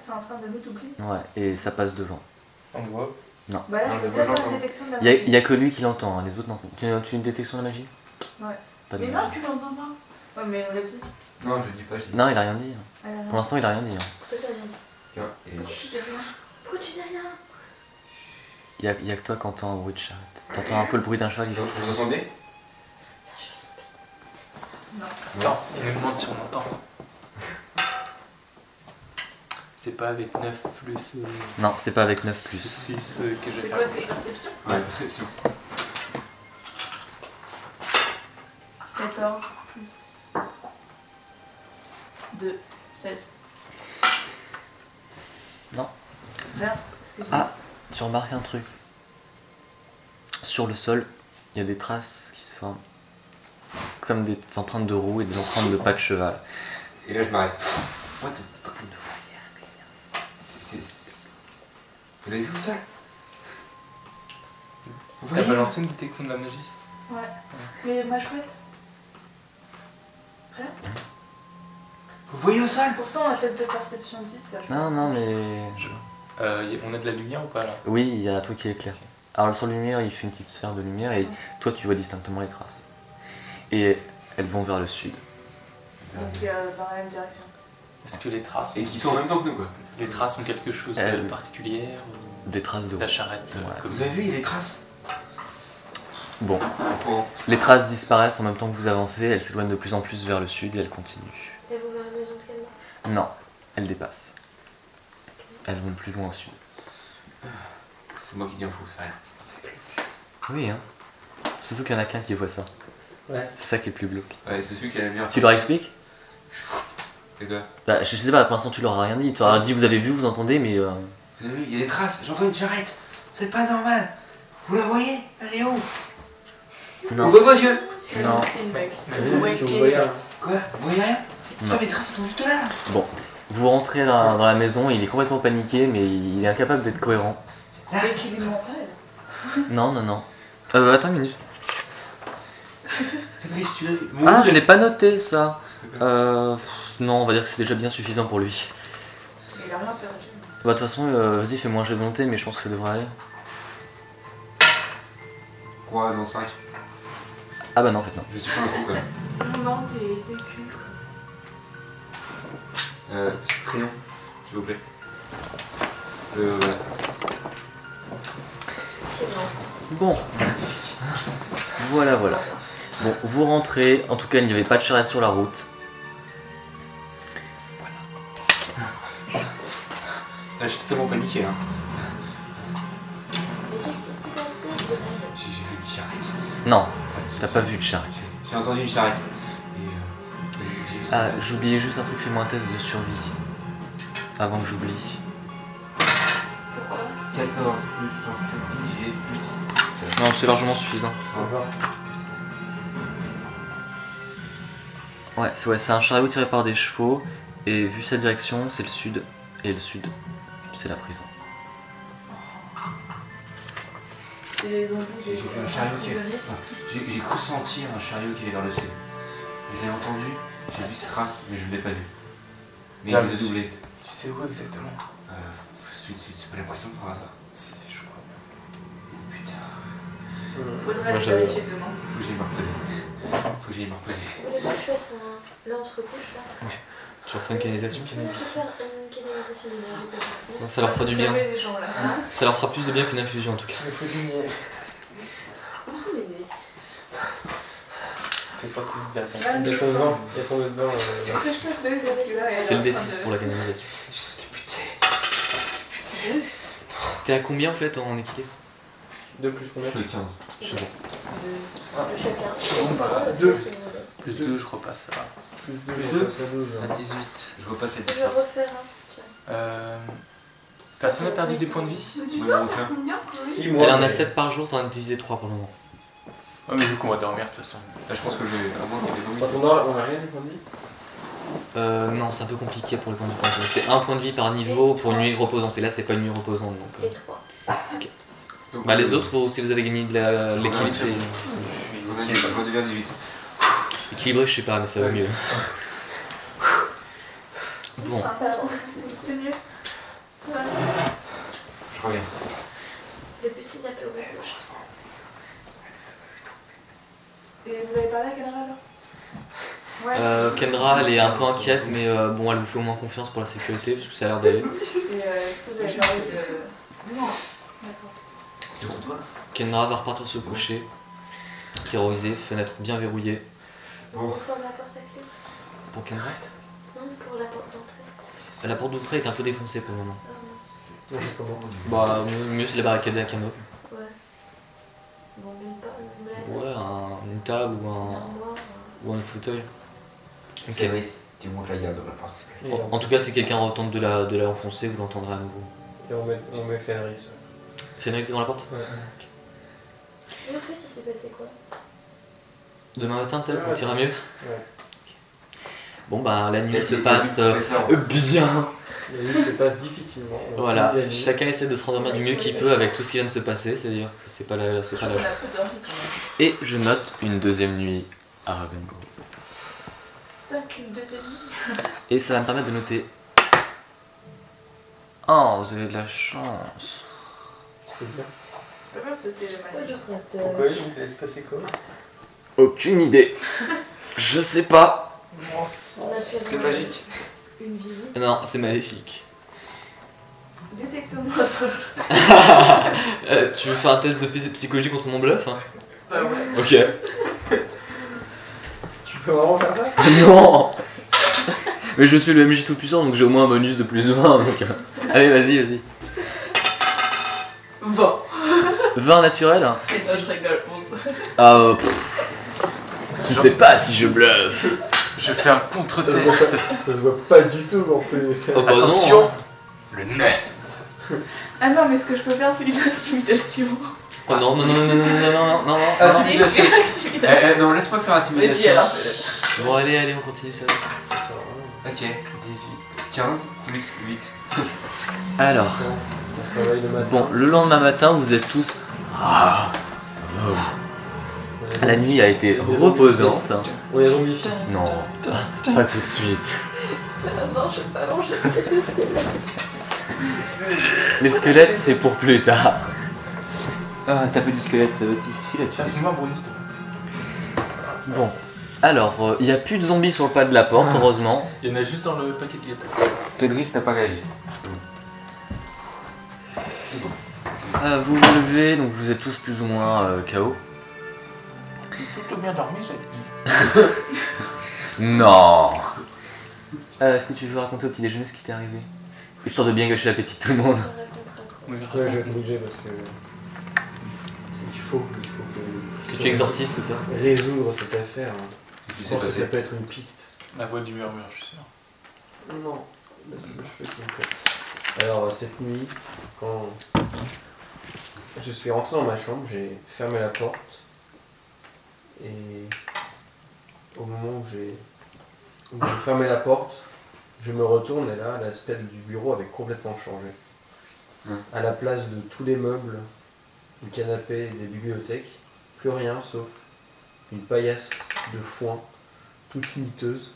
c'est en train de nous doubler. Ouais, et ça passe devant. On le voit. Non. Bah là, Non, je le vais faire j'entends. une détection de la Il magie. y a que lui qui l'entend, hein, les autres non. Tu as une détection de la magie? Ouais. Pas de Mais magie. non, tu l'entends pas. Ouais, mais on l'a dit. Non, je dis pas, je dis. Non, il a rien dit. Ah, non. Pour l'instant, il a rien dit. Hein. Pourquoi t'as rien dit? Tiens, et Pourquoi tu dis rien? Pourquoi tu dis rien? Y a que toi qui entends un bruit de charrette. T'entends un peu le bruit d'un cheval, il faut. vous entendez? Ça, je suis son Non. Attends, il me demande si on entend. C'est pas avec 9 plus Non, c'est pas avec 9 plus. 6 que je C'est vais quoi, faire. c'est perception? Ouais, perception. 14 plus 2, 16. Non. Merde, excuse-moi. Ah, tu remarques un truc. Sur le sol, il y a des traces qui se forment. Comme des empreintes de roues et des empreintes de pas de cheval. Et là, je m'arrête. What the fuck? Vous avez vu ça? Vous T'as voyez? balancé une détection de la magie? Ouais. Mais ma chouette. Vous voyez au sol? Pourtant, un test de perception 10, ça je Non, pense. non, mais. On a de la lumière ou pas là? Oui, il y a un truc qui éclaire. Alors, sur la lumière, il fait une petite sphère de lumière et toi, tu vois distinctement les traces. Et elles vont vers le sud. Donc, dans la même direction. Est-ce que les traces, Et qui sont en même temps que nous, quoi. les traces ont quelque chose de Elles- particulier ou Des traces de la roues. charrette Ouais. comme Vous avez vu, il y a des traces. Bon, Bon. les traces disparaissent en même temps que vous avancez, elles s'éloignent de plus en plus vers le sud et elles continuent. Et vous vers la maison de quelle marque? Non, elles dépassent. Elles vont plus loin au sud. C'est moi qui dis un fou, c'est rien. Oui, hein. Surtout qu'il y en a qu'un qui voit ça. Ouais. C'est ça qui est le plus glauque. Ouais, c'est celui qui a la meilleure. Tu leur expliques? C'est quoi? Bah, je sais pas, pour l'instant tu leur as rien dit. Tu leur as dit vous avez vu, vous entendez, mais. Vous avez vu, il y a des traces. J'entends une charrette. C'est pas normal. Vous la voyez? Elle est où? On Non. voit vos yeux. Non. C'est une bug. Quoi? Vous voyez rien? Non. Putain, mais les traces, elles sont juste là. Bon, vous rentrez dans la maison, il est complètement paniqué, mais il est incapable d'être cohérent. L'équilibre mental. Non, non, non. Attends une minute. Fabrice, tu l'as vu? Ah, je l'ai pas noté ça. Non, on va dire que c'est déjà bien suffisant pour lui. Il a rien perdu. Bah, de toute façon, vas-y, fais-moi un jet de volonté, mais je pense que ça devrait aller. 3 dans 5. Ah bah non, en fait, non. Je suis pas un fou, quoi. Non, t'es cul. Crayon, s'il vous plaît. Voilà. Bon. Voilà, voilà. Bon, vous rentrez. En tout cas, il n'y avait pas de charrette sur la route. Là, j'étais tellement paniqué, hein. Mais qu'est-ce qui s'est passé de mal? J'ai vu une charrette. Non, t'as pas vu de charrette. J'ai entendu une charrette. Et j'ai vu ça. Ah, j'oubliais juste un truc, fais-moi un test de survie. Avant que j'oublie. Pourquoi? 14 plus en survie, j'ai plus 6. Non, c'est largement suffisant. Ouais, c'est un chariot tiré par des chevaux. Et vu sa direction, c'est le sud. Et le sud, c'est la prison. C'est les zombies. J'ai vu un chariot qui est... J'ai cru sentir un chariot qui allait vers le sud. Je l'ai entendu, j'ai vu ses traces, mais je ne l'ai pas vu. Mais Là, il nous a doublé. Tu sais où exactement? Sud, c'est pas la prison par hasard. Si, je crois. Putain, Faudrait Moi, les j'avais- vérifier demain. faut que j'aille me reposer. Faut que j'aille me reposer. Vous voulez pas que je fasse un... Là on se recouche là? Tu refais une canalisation? Je vais faire une canalisation d'énergie positive. Ça leur fera du bien. Calmer les gens là. Ça leur fera plus de bien qu'une infusion en tout cas. Il faut gagner. Où sont les dés? T'es pas trop dire. Là, Il y a combien de vent? Il y a combien de vent C'est quoi je te fais parce que là, elle C'est le est en train D6 de- pour la canalisation. Putain. T'es à combien en fait en équilibre? 2 plus Je combien? suis à 15. Je sais pas. De chacun. Bon, bah, Ah, 2. c'est modèle. Plus 2, je repasse ça. Plus 2, Plus je deux. passe à 12. À 18. Je repasse cette Je vais distance. refaire un. Tiens. Personne n'a perdu des points de vie? Tu Ouais, peux aucun. faire combien? Si, Elle moi. en a mais- 7 par jour, t'en as divisé 3 pour le moment. Ah, mais vu qu'on va dormir de toute façon. Là, je pense que je vais. À moins qu'il y ait des Quand zombies. on a rien des points de vie? Non, c'est un peu compliqué pour les points de vie. C'est un point de vie par niveau pour une nuit reposante. Et là, c'est pas une nuit reposante. Donc, Et 3. Donc, bah, les autres, si vous avez gagné de l'équilibre, Ouais, c'est On a dit, ça redevient 18. équilibré, je sais pas, mais ça va mieux. Bon, Ah, pardon. C'est mieux. Je reviens. Le petit nappe au gauche. Et vous avez parlé à Kendra alors? Ouais. Kendra, elle est un peu inquiète, mais bon, elle vous fait au moins confiance pour la sécurité, parce que ça a l'air d'aller. Et est-ce que vous avez parlé de. Non. D'accord. Surtout toi. Kendra va repartir se coucher, terrorisée, fenêtre bien verrouillée. Bon. On ferme la porte à clé. Pour Kendra, Non, pour la porte d'entrée. la porte d'entrée est un peu défoncée pour le moment. Ah mince. Ouais, c'est comment? Bah, mieux c'est la barricader avec un autre. Ouais. Bon, même pas. Ouais, une table ou Une un, armoire. ou un fauteuil. Ok. Fabrice, tu montes la garde de la porte, s'il te plaît. En tout cas, si quelqu'un retente de la enfoncer, vous l'entendrez à nouveau. Et on met Fenris. Fenris devant la porte. Ouais. Et en fait, il s'est passé quoi? Demain matin, peut-être, Ouais, on ira mieux. Ouais. Bon, bah, la nuit Et se puis, passe bien. La nuit se passe difficilement. On Voilà, finit la nuit. chacun essaie de se rendormir du mieux qu'il peut avec tout ce qui vient de se passer, c'est-à-dire que c'est pas la. On a peu dormi quand même. Et je note une deuxième nuit à Ravengo. Putain, qu'une deuxième nuit. Et ça va me permettre de noter. Oh, vous avez de la chance. C'est bien. C'est pas mal sauter le Quoi matin. d'autre Pourquoi il allait se passer quoi? Aucune idée. Je sais pas. On a fait C'est magique. une visite. Non, c'est maléfique. Détection de mensonge. Tu veux faire un test de psychologie contre mon bluff hein? Bah ouais. Ok. Tu peux vraiment faire ça? Non. Mais je suis le MJ tout puissant donc j'ai au moins un bonus de plus 20 donc. Allez, vas-y. 20. 20 naturel hein. Et ça, je rigole. 11. Ah, je ne sais pas si je bluffe. Je fais un Ça se contre-test. voit pas, ça se voit pas du tout en plus. Oh, bah non, Attention, hein. le 9. Ah non, mais ce que je peux faire, c'est l'intimidation. Oh non. Ah, Si, je fais l'intimidation. Non, laisse-moi faire Vas-y intimidation. alors. Bon, allez, on continue ça. Ok, 18. 15 plus 8. Alors, On se réveille le matin. bon, le lendemain matin, vous êtes tous. La nuit a été reposante. On est zombifiés. Non, pas tout de suite. Non, je vais pas manger. Les squelettes, c'est pour plus tard. Ah, taper du squelette, ça va être difficile à tuer. Dis-moi, Bruni, s'il te plaît. Bon, alors, il n'y a plus de zombies sur le pas de la porte, heureusement. Il y en a juste dans le paquet de gâteaux. Fabrice n'a pas réagi. Vous vous levez, donc vous êtes tous plus ou moins KO. J'ai plutôt bien dormi cette nuit. Non. Est-ce que tu veux raconter au petit déjeuner ce qui t'est arrivé? Histoire de bien gâcher l'appétit de tout le monde. Ouais, je vais te bouger parce que. Il faut Que tu exorcises tout ça. résoudre cette affaire. Qu'est-ce qui Je s'est pense que passé ça peut être une piste. La voix du murmure, je suis sûr. Non, là, c'est le cheveu qui me plaît. Alors, cette nuit, quand je suis rentré dans ma chambre, j'ai fermé la porte. Et au moment où j'ai fermé la porte, je me retourne et là, l'aspect du bureau avait complètement changé. À la place de tous les meubles, du canapé et des bibliothèques, plus rien sauf une paillasse de foin, toute miteuse,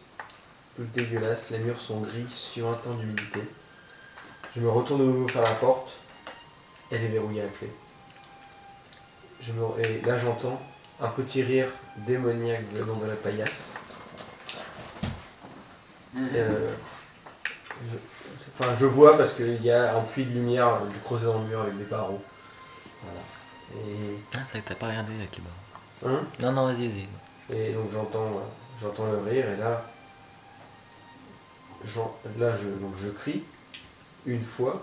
toute dégueulasse. Les murs sont gris, suintants d'humidité. Je me retourne de nouveau vers la porte, elle est verrouillée à la clé. Et là, j'entends un petit rire démoniaque venant de la paillasse. Je vois parce qu'il y a un puits de lumière creusé dans le mur avec des barreaux. Voilà. Et, Ah, c'est vrai que t'as pas regardé avec les barres. hein, Non, vas-y. et donc j'entends le rire et là, je crie une fois.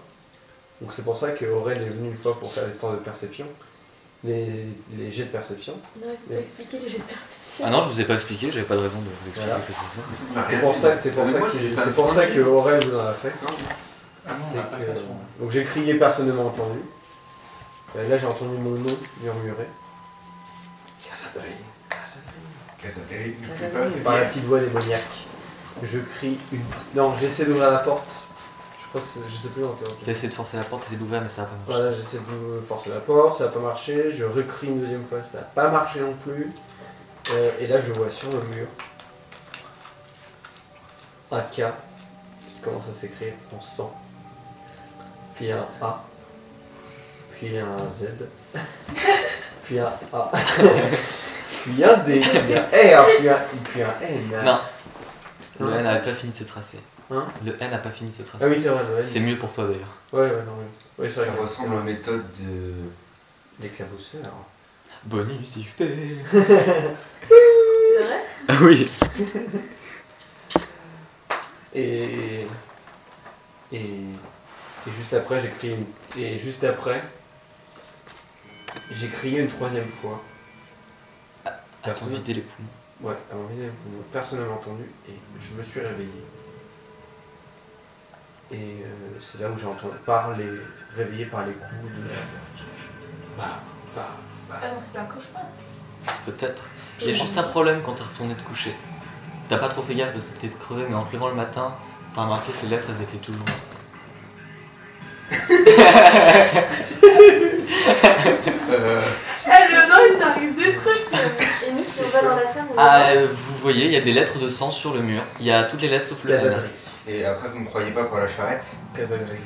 Donc c'est pour ça que Aurel est venu une fois pour faire les stands de perception, les jets de perception. Non, il faut pas expliquer les jets de perception. Ah non, je vous ai pas expliqué, j'avais pas de raison de vous expliquer Voilà. que c'est ça. C'est pour ça que Aurel vous en a fait. Ah non, on C'est l'a pas que- fait à ce moment. Donc j'ai crié, personne ne m'a entendu. Là j'ai entendu mon nom murmurer. Par la petite voix démoniaque. Je crie une. Non, j'essaie d'ouvrir la porte. Je crois que je sais plus dans quel ordre. T'as essayé de forcer la porte, t'essayé d'ouvrir, mais ça a pas marché. Voilà, j'essaie de forcer la porte, ça n'a pas marché. Je recrie une deuxième fois, ça n'a pas marché non plus. Et là je vois sur le mur un K qui commence à s'écrire en sang. puis un A, puis un Z, puis un A, puis un D, puis un R, puis un N. Non. Le N n'avait pas fini de se tracer. Hein? Le N n'a pas fini de se tracer. Ah oui, c'est vrai, le N. C'est mieux pour toi d'ailleurs. Ouais, non, oui. Oui, c'est Ça vrai. ressemble aux méthodes de. L'éclabousseur. Bonus XP. C'est vrai? Ah oui. Et juste après, j'ai crié une... Et juste après, j'ai crié une troisième fois. À ton vider les poumons. Ouais, alors personne ne m'a entendu et je me suis réveillé. Et c'est là où j'ai entendu réveillé par les coups de la porte. Ah non, c'était un cauchemar. Peut-être. Il y a juste un problème quand t'es retourné te coucher. T'as pas trop fait gaffe parce que t'étais crevé, mais en te levant le matin, t'as remarqué que les lettres elles étaient toujours là. Eh, Léonore, il t'arrive des trucs. Et nous, si on va dans la salle, on Ah, vous voyez, il y a des lettres de sang sur le mur. Il y a toutes les lettres sauf le N. Casadri. Et après, vous me croyez pas pour la charrette? Casadri.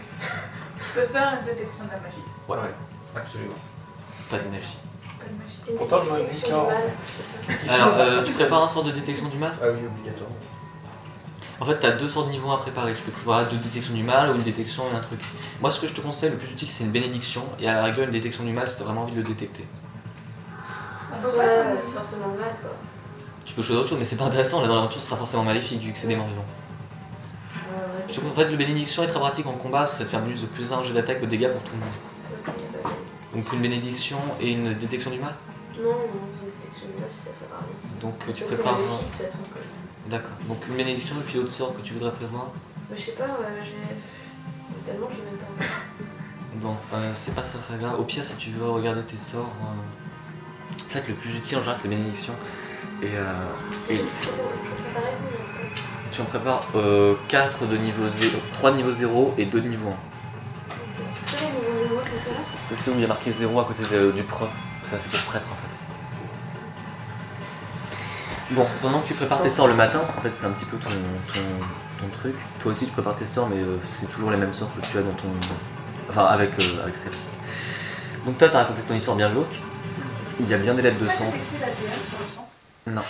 Je peux faire une détection de la magie. Ouais, Absolument. pas de magie. Pas de magie. Une Pourtant, j'aurais détection dit du tort. mal. Alors, tu prépares un sort de détection du mal? Ah oui, obligatoire. En fait, t'as deux sortes de niveaux à préparer. Tu peux préparer deux détections du mal ou une détection et un truc. Moi, ce que je te conseille, le plus utile, c'est une bénédiction. Et à la rigueur, une détection du mal si t'as vraiment envie de le détecter. Ouais, c'est forcément le mal, quoi. Tu peux choisir autre chose, mais c'est pas intéressant. Là, dans l'aventure, ce sera forcément maléfique vu que c'est des morts vivants. Ouais, Je trouve en fait, le bénédiction est très pratique en combat parce que ça te fait un bonus de plus 1 jet d'attaque de dégâts pour tout le monde. ok, bah, Donc, une bénédiction et une détection du mal. non, une détection du mal, ça sert à rien. Ça. Donc, tu C'est prépares. maléfique, de toute façon, quoi. D'accord. Donc, une bénédiction et puis d'autres sorts que tu voudrais prévoir. Mais je sais pas, j'ai. Tellement, je sais même pas. Bon, c'est pas très grave. Au pire, si tu veux regarder tes sorts, en fait, le plus utile en général, c'est bénédiction. Et Je préparais combien ça? tu en prépares 4 de niveau 0, 3 de niveau 0 et 2 de niveau 1. C'est quoi les niveaux 0, c'est ça là? C'est celui où il y a marqué 0 à côté du preux. Ça, c'est le prêtre en fait. Bon, pendant que tu prépares tes sorts le matin, parce qu'en fait, c'est un petit peu ton truc. Toi aussi, tu prépares tes sorts, mais c'est toujours les mêmes sorts que tu as dans ton. Enfin, avec celle. Donc, toi, t'as raconté ton histoire bien glauque. Il y a bien des lettres de sang. Détecter la DM sur le sang. Non.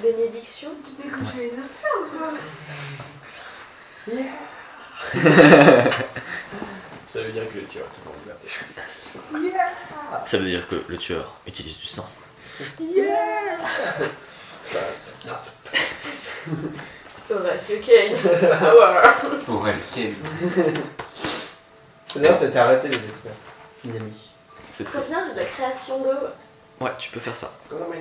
Bénédiction? Tu t'es couché une asperge. Ça veut dire que le tueur est toujours ouvert. Ça veut dire que le tueur utilise du sang. Horatio Kane. Power. Aurel Ken. D'ailleurs, c'était arrêté les experts. Miami. C'est Très très bien, j'ai de la création d'eau. Ouais, tu peux faire ça. Ouais,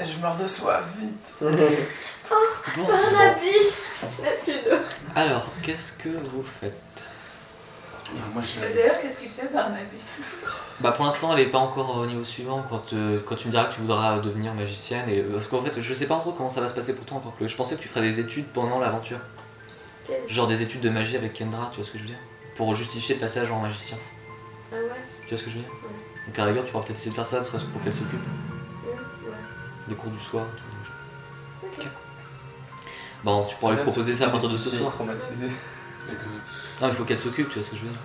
je meurs de soif, vite. Bon, Barnaby. Je n'ai plus d'eau. alors, qu'est-ce que vous faites? Moi, je. D'ailleurs, qu'est-ce qu'il fait Barnaby? Bah pour l'instant elle est pas encore au niveau suivant quand tu me diras que tu voudras devenir magicienne et parce qu'en fait je sais pas trop comment ça va se passer pour toi encore que je pensais que tu ferais des études pendant l'aventure. Genre des études de magie avec Kendra, tu vois ce que je veux dire? Pour justifier le passage en magicien. Ah ouais? Tu vois ce que je veux dire? Ouais. Donc à la rigueur tu pourras peut-être essayer de faire ça, ne serait-ce que pour qu'elle s'occupe Ouais. des cours du soir, tout ça. Ok. Bon, tu pourras lui proposer ça à partir de ce soir. Traumatisé. Non, il faut qu'elle s'occupe, tu vois ce que je veux dire.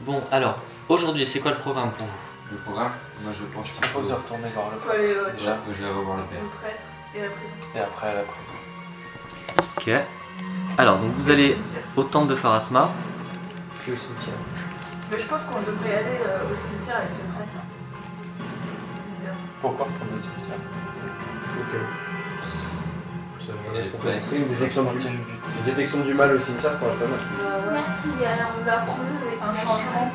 Bon, alors, aujourd'hui, c'est quoi le programme pour vous? Le programme, moi je pense Je qu'il propose de retourner voir le Faut aller au déjà que je vais revoir le père. le prêtre et la prison. et après à la prison. Ok. Alors, donc vous allez au temple de Pharasma. Puis au cimetière. Mais je pense qu'on devrait aller au cimetière avec le prêtre. Pourquoi retourner au cimetière? Ok. Ça me laisse Ouais. compris. Une détection du mal au cimetière, ça pourrait être pas mal. On l'a promu avec Un changement.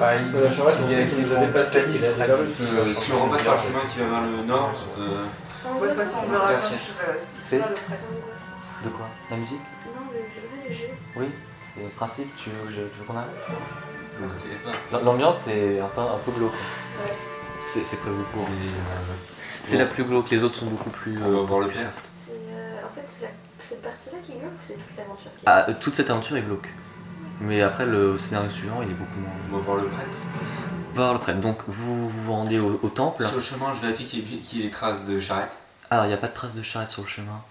Bah, il La charrette, qui nous a dépassé, qui l'a Si on repasse par le chemin qui va vers le nord, De toute façon, on verra bien ce qu'il C'est- fera le prêtre. De quoi? La musique? Non, le jeu. Oui, c'est le principe, tu veux qu'on arrête? on connaît pas. L'ambiance est un peu glauque. Ouais. C'est prévu pour. Mais, C'est la plus glauque, les autres sont beaucoup plus. On va voir le plus père. soft. C'est, en fait, c'est cette partie-là qui gueule ou c'est toute l'aventure qui Ah, toute cette aventure est glauque. Mais après, le scénario suivant, il est beaucoup moins. On va voir le prêtre. Va voir le prêtre. Donc, vous vous rendez au temple. Sur le chemin, je vérifie qu'il y ait les traces de charrette. Ah, il n'y a pas de traces de charrette sur le chemin.